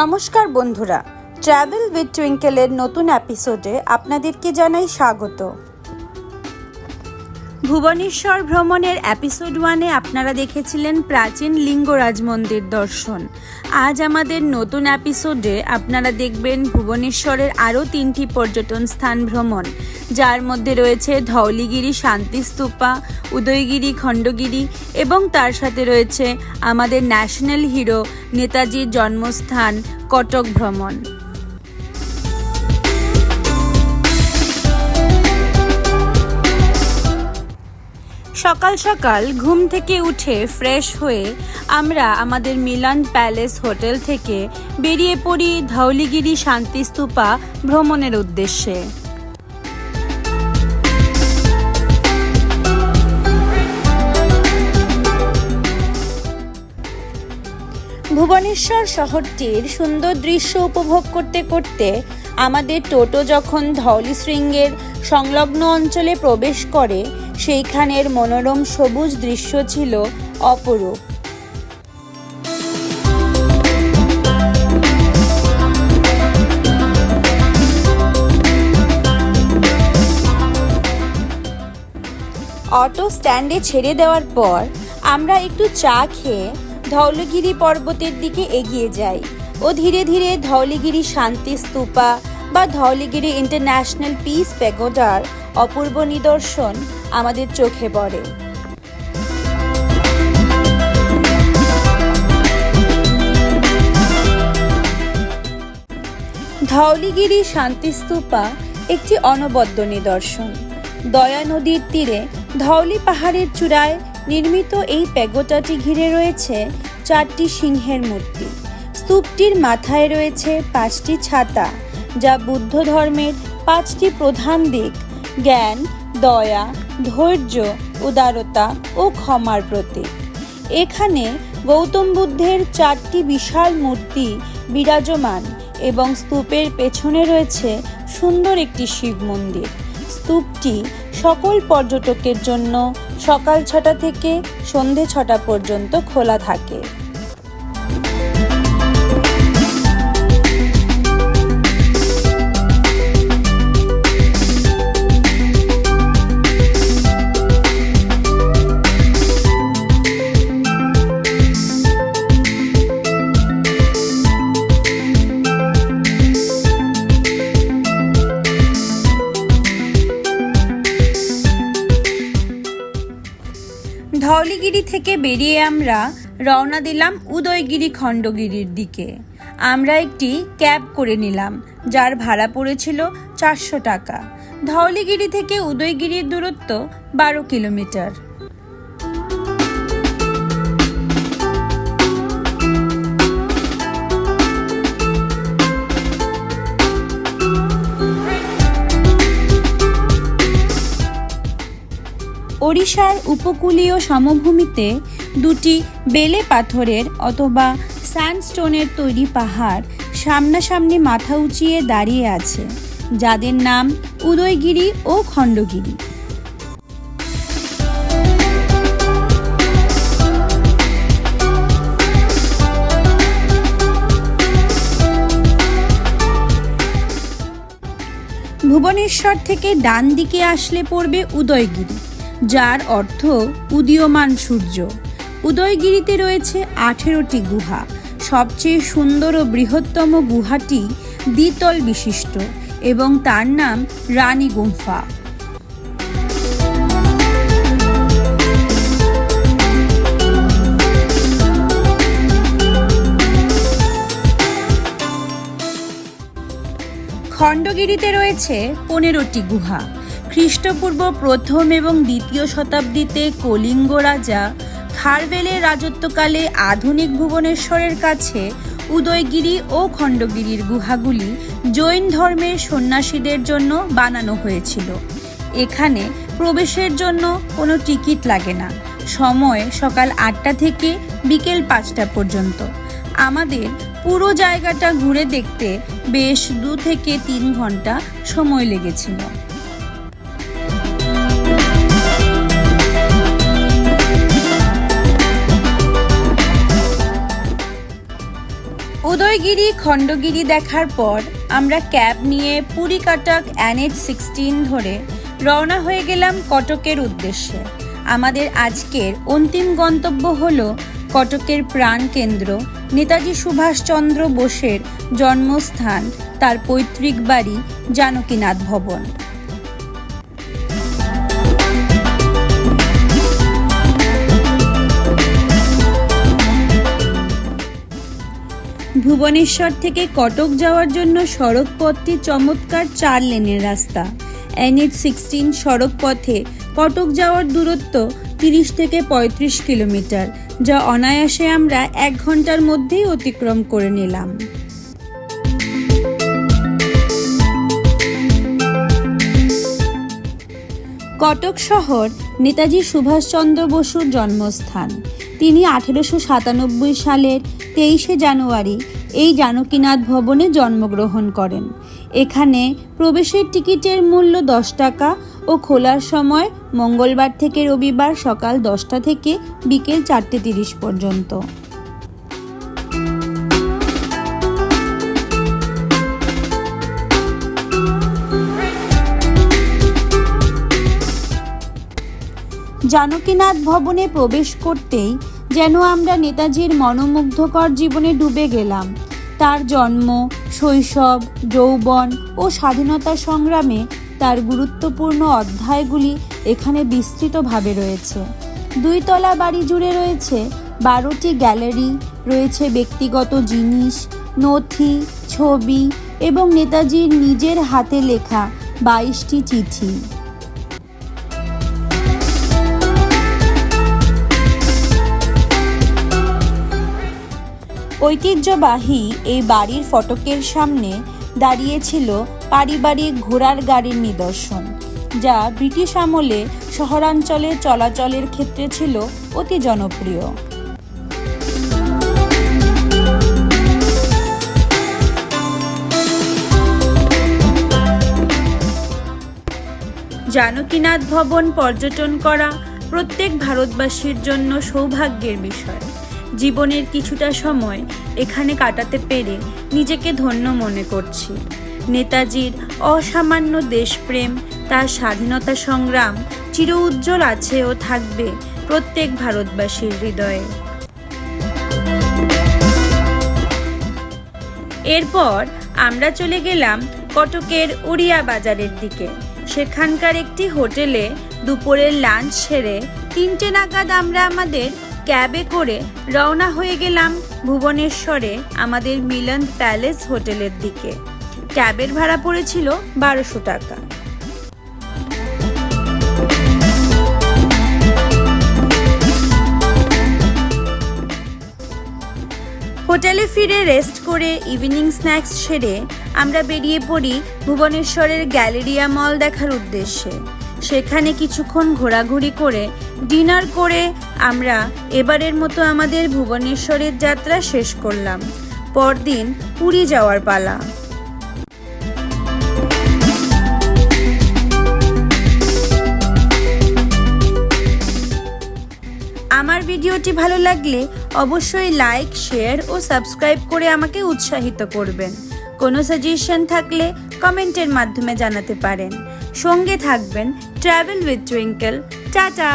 নমস্কার বন্ধুরা, travel with টুইঙ্কেলের নতুন এপিসোডে আপনাদেরকে জানাই স্বাগত। ভুবনেশ্বর ভ্রমণের এপিসোড 1-এ আপনারা দেখেছিলেন প্রাচীন লিঙ্গরাজ মন্দির দর্শন। আজ আমাদের নতুন এপিসোডে আপনারা দেখবেন ভুবনেশ্বরের আরও 3টি পর্যটন স্থান ভ্রমণ, যার মধ্যে রয়েছে ধওলিগিরি শান্তিস্তূপা, উদয়গিরি খণ্ডগিরি এবং তার সাথে রয়েছে আমাদের ন্যাশনাল হিরো নেতাজির জন্মস্থান কটক ভ্রমণ। সকাল সকাল ঘুম থেকে উঠে ফ্রেশ হয়ে আমরা আমাদের মিলান প্যালেস হোটেল থেকে বেরিয়ে পড়ি ধওলিগিরি শান্তিস্তূপা ভ্রমণের উদ্দেশ্যে। ভুবনেশ্বর শহরটির সুন্দর দৃশ্য উপভোগ করতে করতে আমাদের টোটো যখন ধওলি শৃঙ্গের সংলগ্ন অঞ্চলে প্রবেশ করে, সেইখানের মনোরম সবুজ দৃশ্য ছিল অপরূপ। অটো স্ট্যান্ডে ছেড়ে দেওয়ার পর আমরা একটু চা খেয়ে ধওলিগিরি পর্বতের দিকে এগিয়ে যাই ও ধীরে ধীরে ধওলিগিরি শান্তিস্তূপা বা ধওলিগিরি ইন্টারন্যাশনাল পিস প্যাগোডার অপূর্ব নিদর্শন আমাদের চোখে পড়ে। ধওলিগিরি শান্তিস্তূপা একটি অনবদ্য নিদর্শন। দয়া নদীর তীরে ধওলি পাহাড়ের চূড়ায় নির্মিত এই প্যাগোডাটি ঘিরে রয়েছে 4টি সিংহের মূর্তি। স্তূপটির মাথায় রয়েছে 5টি ছাতা, যা বুদ্ধ ধর্মের 5টি প্রধান দিক জ্ঞান, দয়া, ধৈর্য, উদারতা ও ক্ষমার প্রতীক। এখানে গৌতম বুদ্ধের 4টি বিশাল মূর্তি বিরাজমান এবং স্তূপের পেছনে রয়েছে সুন্দর একটি শিব মন্দির। স্তূপটি সকল পর্যটকের জন্য সকাল 6টা থেকে সন্ধে 6টা পর্যন্ত খোলা থাকে। ধওলিগিরি থেকে বেরিয়ে আমরা রওনা দিলাম উদয়গিরি খণ্ডগিরির দিকে। আমরা একটি ক্যাব করে নিলাম, যার ভাড়া পড়েছিল 400 টাকা। ধওলিগিরি থেকে উদয়গিরির দূরত্ব 12 কিলোমিটার। ওড়িশার উপকূলীয় সমভূমিতে 2টি বেলে পাথরের অথবা স্যান্ডস্টোনের তৈরি পাহাড় সামনাসামনি মাথা উঁচিয়ে দাঁড়িয়ে আছে, যাদের নাম উদয়গিরি ও খণ্ডগিরি। ভুবনেশ্বর থেকে ডান দিকে আসলে পড়বে উদয়গিরি, যার অর্থ উদীয়মান সূর্য। উদয়গিরিতে রয়েছে 18টি গুহা। সবচেয়ে সুন্দর ও বৃহত্তম গুহাটি দ্বিতল বিশিষ্ট এবং তার নাম রানী গুম্ফা। খণ্ডগিরিতে রয়েছে 15টি গুহা। খ্রিস্টপূর্ব 1ম এবং 2য় শতাব্দীতে কলিঙ্গ রাজা খারবেলের রাজত্বকালে আধুনিক ভুবনেশ্বরের কাছে উদয়গিরি ও খণ্ডগিরির গুহাগুলি জৈন ধর্মের সন্ন্যাসীদের জন্য বানানো হয়েছিল। এখানে প্রবেশের জন্য কোনো টিকিট লাগে না। সময় সকাল 8টা থেকে বিকেল 5টা পর্যন্ত। আমাদের পুরো জায়গাটা ঘুরে দেখতে বেশ 2 থেকে 3 ঘন্টা সময় লেগেছিল। উদয়গিরি খণ্ডগিরি দেখার পর আমরা ক্যাব নিয়ে পুরী কটক NH-16 ধরে রওনা হয়ে গেলাম কটকের উদ্দেশ্যে। আমাদের আজকের অন্তিম গন্তব্য হল কটকের প্রাণকেন্দ্র নেতাজি সুভাষচন্দ্র বোসের জন্মস্থান, তার পৈতৃক বাড়ি জানকীনাথ ভবন। ভুবনেশ্বর থেকে কটক যাওয়ার জন্য সড়ক পথটি চমৎকার 4 লেনের রাস্তা। NH-16 সড়ক পথে কটক যাওয়ার দূরত্ব 30 থেকে 35 কিলোমিটার, যা অনায়াসে আমরা 1 ঘন্টার মধ্যেই অতিক্রম করে নিলাম। কটক শহর নেতাজি সুভাষচন্দ্র বসুর জন্মস্থান। তিনি 1897 সালের 23শে জানুয়ারি এই জানকীনাথ ভবনে জন্মগ্রহণ করেন। এখানে প্রবেশের টিকিটের মূল্য 10 টাকা ও খোলার সময় মঙ্গলবার থেকে রবিবার সকাল 10টা থেকে বিকেল 4:30 পর্যন্ত। জানকীনাথ ভবনে প্রবেশ করতেই যেন আমরা নেতাজির মনোমুগ্ধকর জীবনে ডুবে গেলাম। তার জন্ম, শৈশব, যৌবন ও স্বাধীনতা সংগ্রামে তার গুরুত্বপূর্ণ অধ্যায়গুলি এখানে বিস্তৃতভাবে রয়েছে। 2 তলা বাড়ি জুড়ে রয়েছে 12টি গ্যালারি, রয়েছে ব্যক্তিগত জিনিস, নথি, ছবি এবং নেতাজির নিজের হাতে লেখা 22টি চিঠি। ঐতিহ্যবাহী এই বাড়ির ফটকের সামনে দাঁড়িয়েছিল পারিবারিক ঘোড়ার গাড়ির নিদর্শন, যা ব্রিটিশ আমলে শহরাঞ্চলে চলাচলের ক্ষেত্রে ছিল অতি জনপ্রিয়। জানকীনাথ ভবন পর্যটন করা প্রত্যেক ভারতবাসীর জন্য সৌভাগ্যের বিষয়। জীবনের কিছুটা সময় এখানে কাটাতে পেরে নিজেকে ধন্য মনে করছি। নেতাজির অসামান্য দেশপ্রেম, তার স্বাধীনতা সংগ্রাম চির উজ্জ্বল আছে ও থাকবে প্রত্যেক ভারতবাসীর হৃদয়ে। এরপর আমরা চলে গেলাম কটকের উড়িয়া বাজারের দিকে। সেখানকার একটি হোটেলে দুপুরের লাঞ্চ সেরে 3টে নাগাদ আমরা আমাদের ক্যাবে করে রওনা হয়ে গেলাম ভুবনেশ্বরে আমাদের মিলন প্যালেস হোটেলের দিকে। ক্যাবের ভাড়া পড়েছিল 1200 টাকা। হোটেলে ফিরে রেস্ট করে ইভিনিং স্ন্যাক্স সেরে আমরা বেরিয়ে পড়ি ভুবনেশ্বরের গ্যালেরিয়া মল দেখার উদ্দেশ্যে। সেখানে কিছুক্ষণ ঘোরাঘুরি করে ডিনার করে আমরা এবারের মতো আমাদের ভুবনেশ্বরের যাত্রা শেষ করলাম। পরদিন পুরী যাওয়ার পালা। আমার ভিডিওটি ভালো লাগলে অবশ্যই লাইক, শেয়ার ও সাবস্ক্রাইব করে আমাকে উৎসাহিত করবেন। কোনো সাজেশন থাকলে কমেন্টের মাধ্যমে জানাতে পারেন। সঙ্গে থাকবেন ট্রাভেল উইথ টুইঙ্কেল। টাটা।